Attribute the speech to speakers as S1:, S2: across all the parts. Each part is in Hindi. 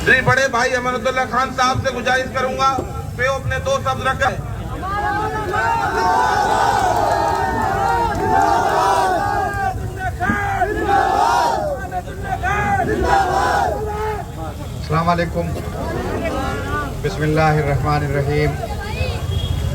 S1: श्री बड़े भाई अमरुद्दौला खान साहब से गुजारिश करूंगा कि वो अपने 2 शब्द रखें।
S2: अस्सलाम वालेकुम, बिस्मिल्लाहिर्रहमानिर्रहीम,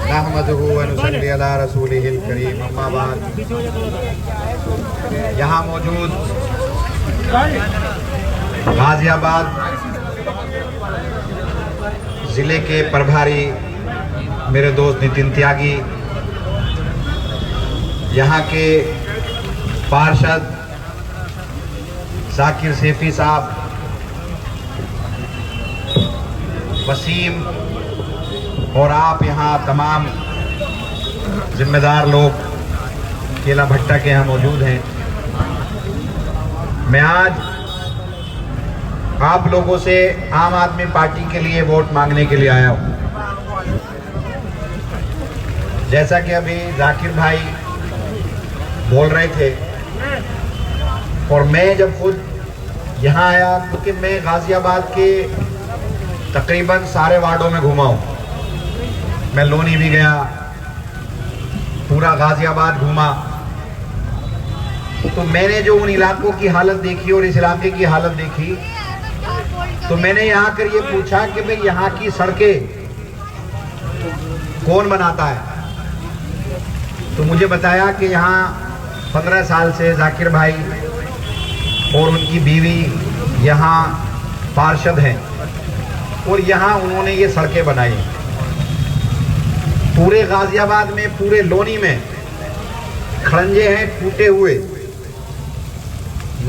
S2: नहमदुहु व नुसल्ली अला रसूलिहिल करीम, अम्मा बाद। यहाँ मौजूद गाजियाबाद ज़िले के प्रभारी मेरे दोस्त नितिन त्यागी, यहाँ के पार्षद जाकिर सेफी साहब, वसीम और आप यहाँ तमाम जिम्मेदार लोग केला भट्टा के यहाँ मौजूद हैं। मैं आज आप लोगों से आम आदमी पार्टी के लिए वोट मांगने के लिए आया हूँ। जैसा कि अभी जाकिर भाई बोल रहे थे और मैं जब खुद यहाँ आया, क्योंकि मैं गाजियाबाद के तकरीबन सारे वार्डों में घूमा हूँ। मैं लोनी भी गया, पूरा गाजियाबाद घूमा, तो मैंने जो उन इलाकों की हालत देखी और इस इलाके की हालत देखी, तो मैंने यहाँ कर ये पूछा कि भाई यहाँ की सड़कें कौन बनाता है। तो मुझे बताया कि यहाँ 15 साल से जाकिर भाई और उनकी बीवी यहाँ पार्षद हैं और यहाँ उन्होंने ये सड़कें बनाई। पूरे गाजियाबाद में, पूरे लोनी में खड़ंजे हैं टूटे हुए,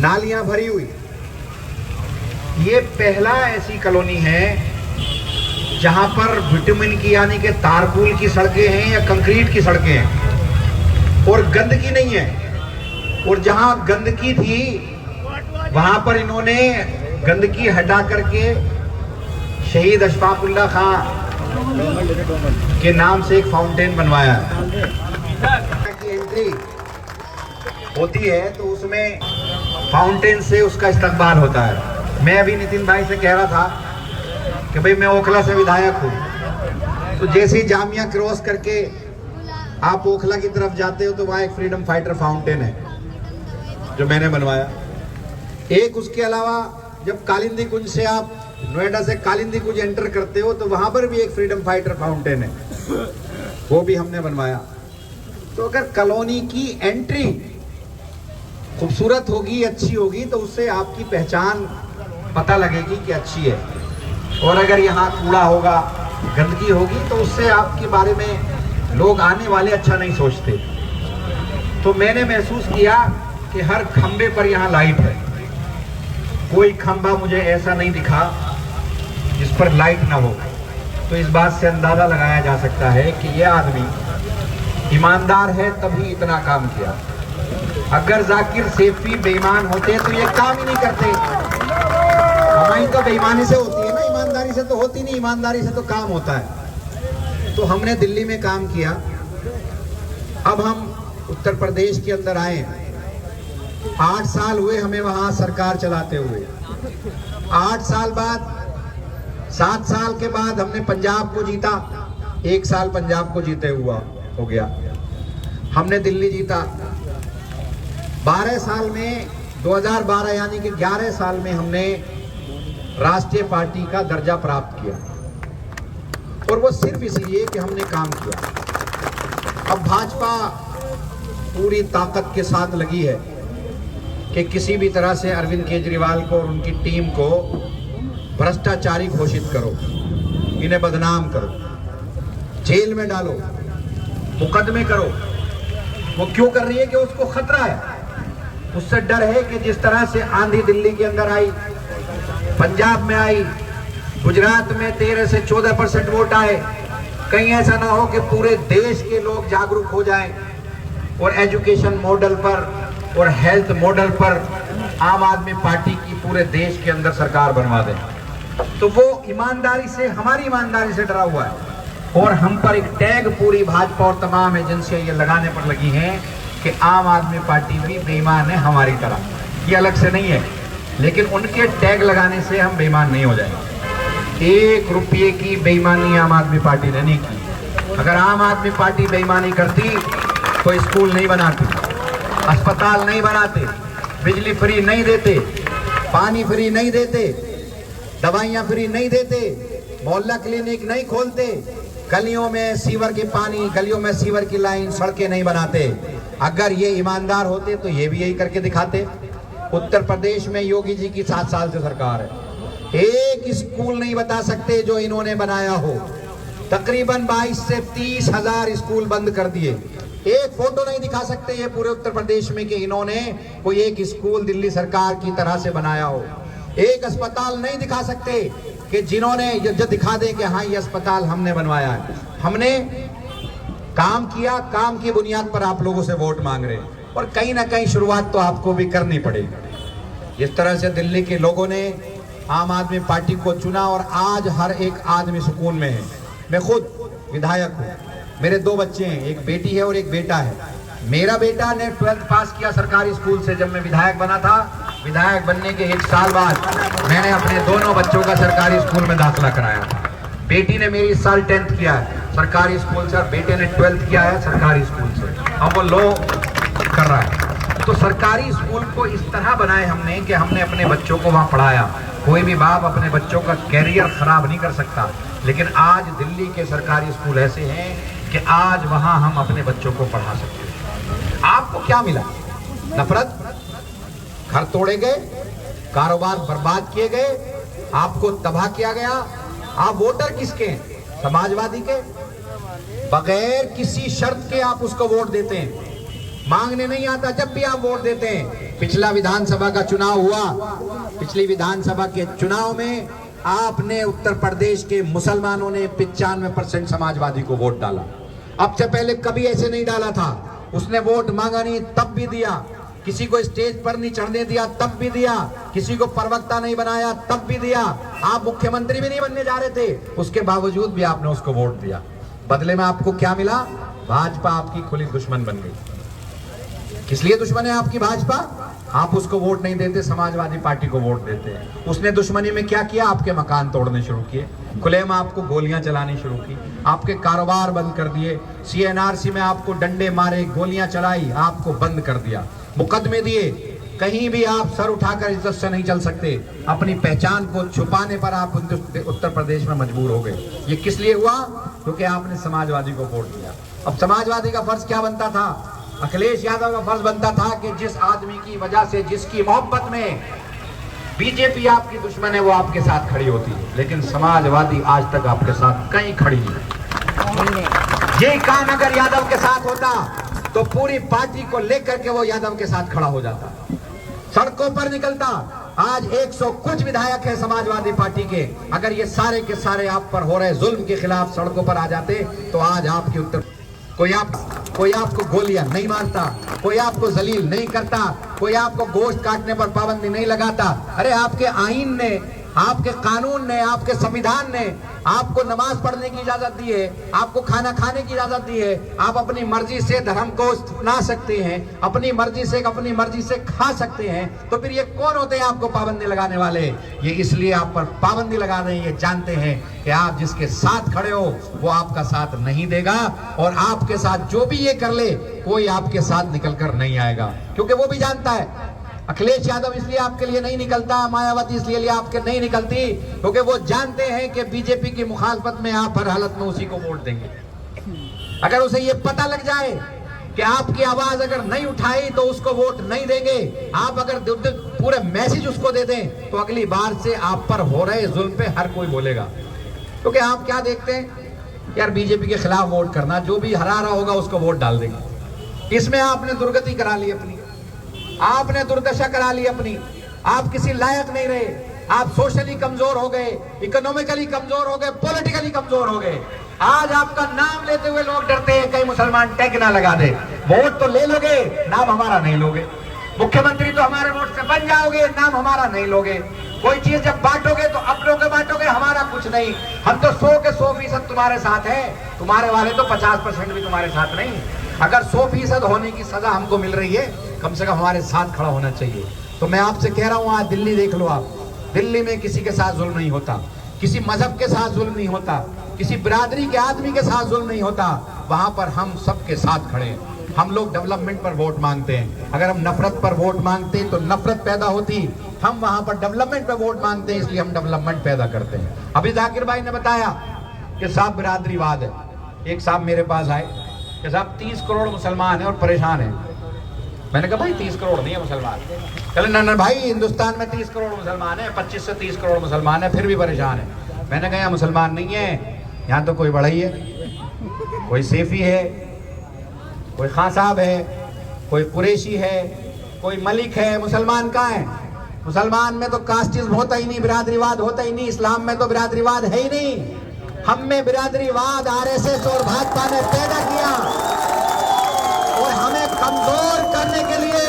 S2: नालियां भरी हुई। ये पहला ऐसी कॉलोनी है जहां पर विटामिन की यानी कि तारपुल की सड़कें हैं या कंक्रीट की सड़कें हैं और गंदगी नहीं है। और जहां गंदगी थी वहां पर इन्होंने गंदगी हटा करके शहीद अशफाकुल्लाह खां के नाम से एक फाउंटेन बनवाया है। की एंट्री होती है तो उसमें फाउंटेन से उसका इस्तकबाल होता है। मैं अभी नितिन भाई से कह रहा था कि भाई मैं ओखला से विधायक हूँ, तो जैसे ही जामिया क्रॉस करके आप ओखला की तरफ जाते हो तो वहाँ एक फ्रीडम फाइटर फाउंटेन है जो मैंने बनवाया। एक उसके अलावा जब कालिंदी कुंज से आप नोएडा से कालिंदी कुंज एंटर करते हो तो वहाँ पर भी एक फ्रीडम फाइटर फाउंटेन है, वो भी हमने बनवाया। तो अगर कॉलोनी की एंट्री खूबसूरत होगी, अच्छी होगी, तो उससे आपकी पहचान पता लगेगी कि अच्छी है। और अगर यहाँ कूड़ा होगा, गंदगी होगी, तो उससे आपके बारे में लोग आने वाले अच्छा नहीं सोचते। तो मैंने महसूस किया कि हर खंबे पर यहाँ लाइट है। कोई खंबा मुझे ऐसा नहीं दिखा जिस पर लाइट ना हो। तो इस बात से अंदाजा लगाया जा सकता है कि यह आदमी ईमानदार है, तभी इतना काम किया। अगर जाकिर सेफी बेईमान होते तो ये काम ही नहीं करते। हमारी तो बेईमानी से होती है ना, ईमानदारी से तो होती नहीं, ईमानदारी से तो काम होता है। तो हमने दिल्ली में काम किया, अब हम उत्तर प्रदेश के अंदर आए। 8 साल हुए हमें वहां सरकार चलाते हुए। 8 साल बाद, 7 साल के बाद हमने पंजाब को जीता। 1 साल पंजाब को जीते हुआ हो गया। हमने दिल्ली जीता। 12 साल में 2012 यानी कि 11 साल में हमने राष्ट्रीय पार्टी का दर्जा प्राप्त किया, और वो सिर्फ इसलिए कि हमने काम किया। अब भाजपा पूरी ताकत के साथ लगी है कि किसी भी तरह से अरविंद केजरीवाल को और उनकी टीम को भ्रष्टाचारी घोषित करो, इन्हें बदनाम करो, जेल में डालो, मुकदमे करो। वो क्यों कर रही है कि उसको खतरा है, उससे डर है कि जिस तरह से आंधी दिल्ली के अंदर आई, पंजाब में आई, गुजरात में 13 से 14% वोट आए, कहीं ऐसा ना हो कि पूरे देश के लोग जागरूक हो जाएं और एजुकेशन मॉडल पर और हेल्थ मॉडल पर आम आदमी पार्टी की पूरे देश के अंदर सरकार बनवा दें। तो वो ईमानदारी से, हमारी ईमानदारी से डरा हुआ है और हम पर एक टैग पूरी भाजपा और तमाम एजेंसियां ये लगाने पर लगी हैं कि आम आदमी पार्टी भी बेईमान है हमारी तरह। ये अलग से नहीं है, लेकिन उनके टैग लगाने से हम बेईमान नहीं हो जाएंगे। 1 रुपये की बेईमानी आम आदमी पार्टी ने नहीं की। अगर आम आदमी पार्टी बेईमानी करती तो स्कूल नहीं बनाती, अस्पताल नहीं बनाते, बिजली फ्री नहीं देते, पानी फ्री नहीं देते, दवाइयां फ्री नहीं देते, मोहल्ला क्लिनिक नहीं खोलते, गलियों में सीवर की पानी, गलियों में सीवर की लाइन, सड़कें नहीं बनाते। अगर ये ईमानदार होते तो ये भी यही करके दिखाते। उत्तर प्रदेश में योगी जी की 7 साल से सरकार है, एक स्कूल नहीं बता सकते जो इन्होंने बनाया हो। तकरीबन 22 से 30 हजार स्कूल बंद कर दिए। एक फोटो नहीं दिखा सकते ये पूरे उत्तर प्रदेश में कि इन्होंने कोई एक स्कूल दिल्ली सरकार की तरह से बनाया हो। एक अस्पताल नहीं दिखा सकते कि जिन्होंने जो दिखा दें कि हाँ ये अस्पताल हमने बनवाया है। हमने काम किया, काम की बुनियाद पर आप लोगों से वोट मांग रहे हैं और कहीं ना कहीं शुरुआत तो आपको भी करनी पड़ेगी। जिस तरह से दिल्ली के लोगों ने आम आदमी पार्टी को चुना और आज हर एक आदमी सुकून में है। मैं खुद विधायक हूँ, मेरे 2 बच्चे हैं, एक बेटी है और एक बेटा है। मेरा बेटा ने 12th पास किया सरकारी स्कूल से। जब मैं विधायक बना था, विधायक बनने के 1 साल बाद मैंने अपने दोनों बच्चों का सरकारी स्कूल में दाखिला कराया। बेटी ने मेरी इस साल 10th किया है सरकारी स्कूल से और बेटे ने 12th किया है सरकारी स्कूल से। अब वो लॉ कर रहा है। तो सरकारी स्कूल को इस तरह बनाए हमने कि हमने अपने बच्चों को वहाँ पढ़ाया। कोई भी बाप अपने बच्चों का कैरियर खराब नहीं कर सकता, लेकिन आज दिल्ली के सरकारी स्कूल ऐसे हैं कि आज वहाँ हम अपने बच्चों को पढ़ा सकते हैं। आपको क्या मिला? नफरत, घर तोड़े गए, कारोबार बर्बाद किए गए, आपको तबाह किया गया। आप वोटर किसके हैं? समाजवादी के। बगैर किसी शर्त के आप उसको वोट देते हैं, मांगने नहीं आता, जब भी आप वोट देते हैं। पिछला विधानसभा का चुनाव हुआ, पिछली विधानसभा के चुनाव में आपने उत्तर प्रदेश के मुसलमानों ने 95% समाजवादी को वोट डाला। अब से पहले कभी ऐसे नहीं डाला था। उसने वोट मांगा नहीं तब भी दिया, किसी को स्टेज पर नहीं चढ़ने दिया तब भी दिया, किसी को प्रवक्ता नहीं बनाया तब भी दिया। आप मुख्यमंत्री भी नहीं बनने जा रहे थे, उसके बावजूद भी आपने उसको वोट दिया। बदले में आपको क्या मिला? भाजपा आपकी खुली दुश्मन बन गई। किस लिए दुश्मन है आपकी भाजपा? आप उसको वोट नहीं देते, समाजवादी पार्टी को वोट देते हैं। उसने दुश्मनी में क्या किया? आपके मकान तोड़ने शुरू किए, खुलेआम आपको गोलियां चलानी शुरू की, आपके कारोबार बंद कर दिए, CNRC में आपको डंडे मारे, गोलियां चलाई, आपको बंद कर दिया, मुकदमे दिए। कहीं भी आप सर उठाकर इज्जत से नहीं चल सकते। अपनी पहचान को छुपाने पर आप उत्तर प्रदेश में मजबूर हो गए। ये किस लिए हुआ? क्योंकि आपने समाजवादी को वोट दिया। अब समाजवादी का फर्ज क्या बनता था? अखिलेश यादव का फर्ज बनता था कि जिस आदमी की वजह से, जिसकी मोहब्बत में बीजेपी आपकी दुश्मन है, वो आपके साथ खड़ी होती है। लेकिन समाजवादी आज तक आपके साथ कहीं खड़ी नहीं। ये काम अगर यादव के साथ होता तो पूरी पार्टी को लेकर के वो यादव के साथ खड़ा हो जाता, सड़कों पर निकलता। आज 100 कुछ विधायक है समाजवादी पार्टी के, अगर ये सारे के सारे आप पर हो रहे जुल्म के खिलाफ सड़कों पर आ जाते तो आज आपके उत्तर कोई आपको गोलियां नहीं मारता, कोई आपको जलील नहीं करता, कोई आपको गोश्त काटने पर पाबंदी नहीं लगाता। अरे आपके आईन ने, आपके कानून ने, आपके संविधान ने आपको नमाज पढ़ने की इजाजत दी है, आपको खाना खाने की इजाजत दी है, आप अपनी मर्जी से धर्म को अपना सकते हैं, अपनी मर्जी से खा सकते हैं। तो फिर ये कौन होते हैं आपको पाबंदी लगाने वाले? ये इसलिए आप पर पाबंदी लगा रहे हैं, ये जानते हैं कि आप जिसके साथ खड़े हो वो आपका साथ नहीं देगा, और आपके साथ जो भी ये कर ले कोई आपके साथ निकल कर नहीं आएगा। क्योंकि वो भी जानता है, अखिलेश यादव इसलिए आपके लिए नहीं निकलता, मायावती इसलिए आपके नहीं निकलती, क्योंकि वो जानते हैं कि बीजेपी की मुखालफत में आप हर हालत में उसी को वोट देंगे। अगर उसे ये पता लग जाए कि आपकी आवाज अगर नहीं उठाई तो उसको वोट नहीं देंगे, आप अगर पूरे मैसेज उसको दे दें तो अगली बार से आप पर हो रहे जुल्म पे हर कोई बोलेगा। क्योंकि आप क्या देखते हैं यार, बीजेपी के खिलाफ वोट करना, जो भी हरा रहा होगा उसको वोट डाल देंगे। इसमें आपने दुर्गति करा ली अपनी, आपने दुर्दशा करा ली अपनी। आप किसी लायक नहीं रहे, आप सोशली कमजोर हो गए, इकोनॉमिकली कमजोर हो गए, पॉलिटिकली कमजोर हो गए। आज आपका नाम लेते हुए लोग डरते हैं कहीं मुसलमान टैग ना लगा दे। वोट तो ले लोगे, नाम हमारा नहीं लोगे। मुख्यमंत्री तो हमारे वोट से बन जाओगे, नाम हमारा नहीं लोगे। कोई चीज जब बांटोगे तो अपनों के बांटोगे, हमारा कुछ नहीं। हम तो 100 के 100% तुम्हारे साथ हैं, तुम्हारे वाले तो 50% भी तुम्हारे साथ नहीं। अगर 100% होने की सजा हमको मिल रही है, कम से कम हमारे साथ खड़ा होना चाहिए। तो मैं आपसे कह रहा हूं, आज दिल्ली देख लो आप, दिल्ली में किसी के साथ जुल्म नहीं होता, किसी मजहब के साथ जुल्म नहीं होता, किसी बिरादरी के आदमी के साथ जुल्म नहीं होता। वहां पर हम सबके साथ खड़े हैं। हम लोग डेवलपमेंट पर वोट मांगते हैं। अगर हम नफरत पर वोट मांगते तो नफरत पैदा होती। हम वहां पर डेवलपमेंट पर वोट मांगते हैं, इसलिए हम डेवलपमेंट पैदा करते हैं। अभी जाकिर भाई ने बताया कि साहब बिरादरीवाद है। एक साहब मेरे पास आए कि साहब 30 करोड़ मुसलमान हैं और परेशान हैं। मैंने कहा भाई 30 करोड़ नहीं है मुसलमान। चले ना भाई, हिंदुस्तान में 30 करोड़ मुसलमान है, 25 से 30 करोड़ मुसलमान है, फिर भी परेशान है। मैंने कहा यहाँ मुसलमान नहीं है, यहाँ तो कोई बड़ा ही है, कोई सेफी है, कोई खान साहब है, कोई कुरैशी है, कोई मलिक है। मुसलमान कहाँ है? मुसलमान में तो कास्टिज्म होता ही नहीं, बिरादरीवाद होता ही नहीं। इस्लाम में तो बिरादरीवाद है ही नहीं। हम में बिरादरीवाद आरएसएस और भाजपा ने पैदा किया और हमें कमजोर करने के लिए,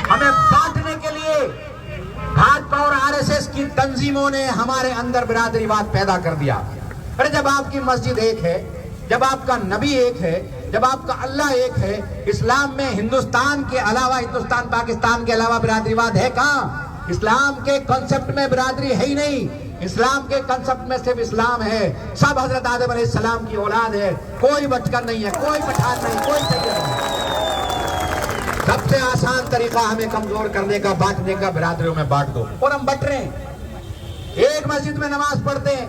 S2: हमें बांटने के लिए भाजपा और आरएसएस की तंजीमों ने हमारे अंदर बिरादरीवाद पैदा कर दिया। अरे जब आपकी मस्जिद एक है, जब आपका नबी एक है, जब आपका अल्लाह एक है, इस्लाम में हिंदुस्तान के अलावा, हिंदुस्तान पाकिस्तान के अलावा बिरादरीवाद है कहाँ? इस्लाम के कॉन्सेप्ट में बिरादरी है ही नहीं। इस्लाम के कॉन्सेप्ट में सिर्फ इस्लाम है। सब हजरत आदम अलैहिस्सलाम की औलाद है, कोई बचकर नहीं है, कोई पठान नहीं, कोई सैयद नहीं। सबसे आसान तरीका हमें कमजोर करने का, बांटने का, बिरादरियों में बांट दो। और हम बट रहे हैं। एक मस्जिद में नमाज पढ़ते हैं,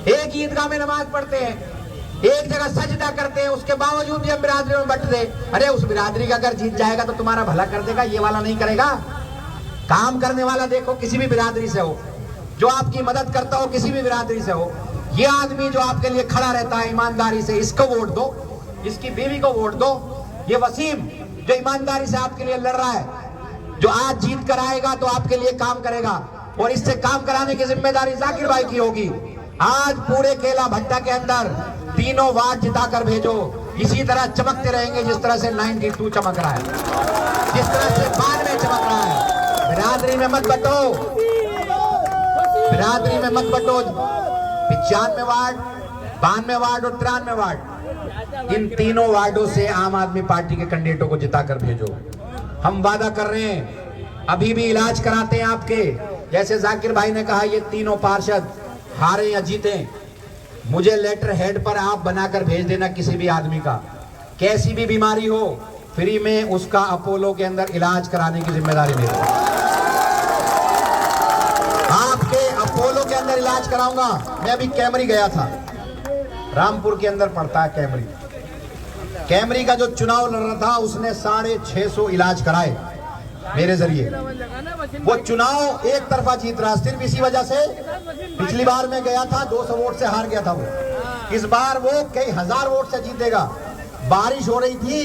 S2: एक ईदगाह में नमाज पढ़ते हैं, एक जगह सजदा करते हैं, उसके बावजूद भी हम बिरादरियों में बट दे। अरे उस बिरादरी का अगर जीत जाएगा तो तुम्हारा भला कर देगा, ये वाला नहीं करेगा। काम करने वाला देखो, किसी भी बिरादरी से हो, जो आपकी मदद करता हो, किसी भी बिरादरी से हो, ये आदमी जो आपके लिए खड़ा रहता है ईमानदारी से, इसको वोट दो, इसकी बीवी को वोट दो। ये वसीम जो ईमानदारी से आपके लिए लड़ रहा है, जो आज जीत कर आएगा तो आपके लिए काम करेगा, और इससे काम कराने की जिम्मेदारी जाकिर भाई की होगी। आज पूरे केला भट्टा के अंदर तीनों वार्ड जिताकर भेजो। इसी तरह चमकते रहेंगे जिस तरह से 92 चमक रहा है, जिस तरह से 92 चमक रहा है। बिरादरी में मत बटो, बिरादरी में मत बटो। 95 वार्ड, 92 वार्ड और 93 वार्ड, इन तीनों वार्डों से आम आदमी पार्टी के कैंडिडेटों को जिताकर भेजो। हम वादा कर रहे हैं, अभी भी इलाज कराते हैं आपके। जैसे जाकिर भाई ने कहा, ये तीनों पार्षद हारे या जीते, मुझे लेटर हेड पर आप बनाकर भेज देना किसी भी आदमी का, कैसी भी बीमारी हो, फ्री में उसका अपोलो के अंदर इलाज कराने की जिम्मेदारी मेरी। आपके अपोलो के अंदर इलाज कराऊंगा। मैं अभी कैमरी गया था, रामपुर के अंदर पड़ता है कैमरी। कैमरी का जो चुनाव लड़ रहा था, उसने 650 इलाज कराए मेरे जरिए। वो चुनाव एक तरफा जीत रहा, सिर्फ इसी वजह से। पिछली बार मैं गया था, 200 वोट से हार गया था वो। इस बार वो कई हजार वोट से जीतेगा। बारिश हो रही थी,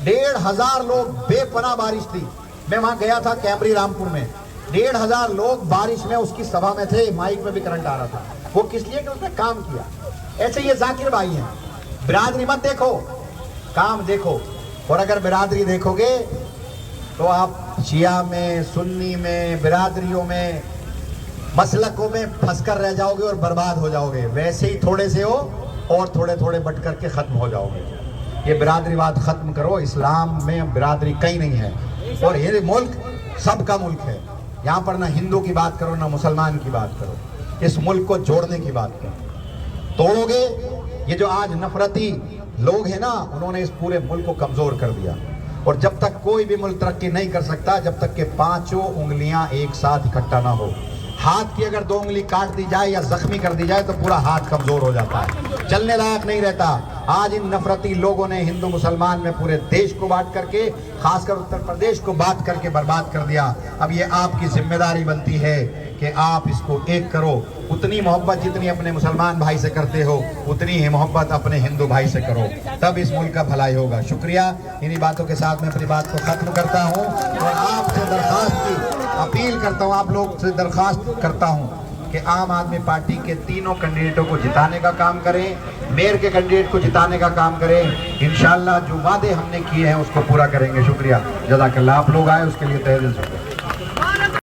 S2: 1500 लोग, बेपनाह बारिश थी। मैं वहां गया था कैमरी रामपुर में, 1500 लोग बारिश में उसकी सभा में थे। माइक में भी करंट आ रहा था। वो किस लिए? कि उसने काम किया। ऐसे ये जाकिर भाई हैं। बिरादरी मत देखो, काम देखो। और अगर बिरादरी देखोगे तो आप शिया में, सुन्नी में, बिरादरियों में, मसलकों में फंसकर रह जाओगे और बर्बाद हो जाओगे। वैसे ही थोड़े से हो और थोड़े थोड़े बट करके खत्म हो जाओगे। ये बिरादरीवाद खत्म करो। इस्लाम में बिरादरी कहीं नहीं है, और ये मुल्क सबका मुल्क है। यहाँ पर ना हिंदू की बात करो, ना मुसलमान की बात करो। इस मुल्क को जोड़ने की बात करो। तोड़ोगे, ये जो आज नफरती लोग हैं ना, उन्होंने इस पूरे मुल्क को कमजोर कर दिया। और जब तक कोई भी मुल्क तरक्की नहीं कर सकता, जब तक के 5 उंगलियां एक साथ इकट्ठा ना हो। हाथ की अगर 2 उंगली काट दी जाए या जख्मी कर दी जाए तो पूरा हाथ कमजोर हो जाता है, चलने लायक नहीं रहता। आज इन नफरती लोगों ने हिंदू मुसलमान में पूरे देश को बांट करके, खासकर उत्तर प्रदेश को बांट करके बर्बाद कर दिया। अब ये आपकी जिम्मेदारी बनती है कि आप इसको एक करो। उतनी मोहब्बत जितनी अपने मुसलमान भाई से करते हो, उतनी ही मोहब्बत अपने हिंदू भाई से करो, तब इस मुल्क का भलाई होगा। शुक्रिया। इन्हीं बातों के साथ मैं अपनी बात को खत्म करता हूँ और आपसे दरखास्त की अपील करता हूँ, आप लोग से दरखास्त करता हूँ कि आम आदमी पार्टी के तीनों कैंडिडेटों को जिताने का काम करें, मेयर के कैंडिडेट को जिताने का काम करें। इंशाल्लाह जो वादे हमने किए हैं उसको पूरा करेंगे। शुक्रिया, जज़ाकल्लाह। आप लोग आए उसके लिए तहे दिल से शुक्रिया।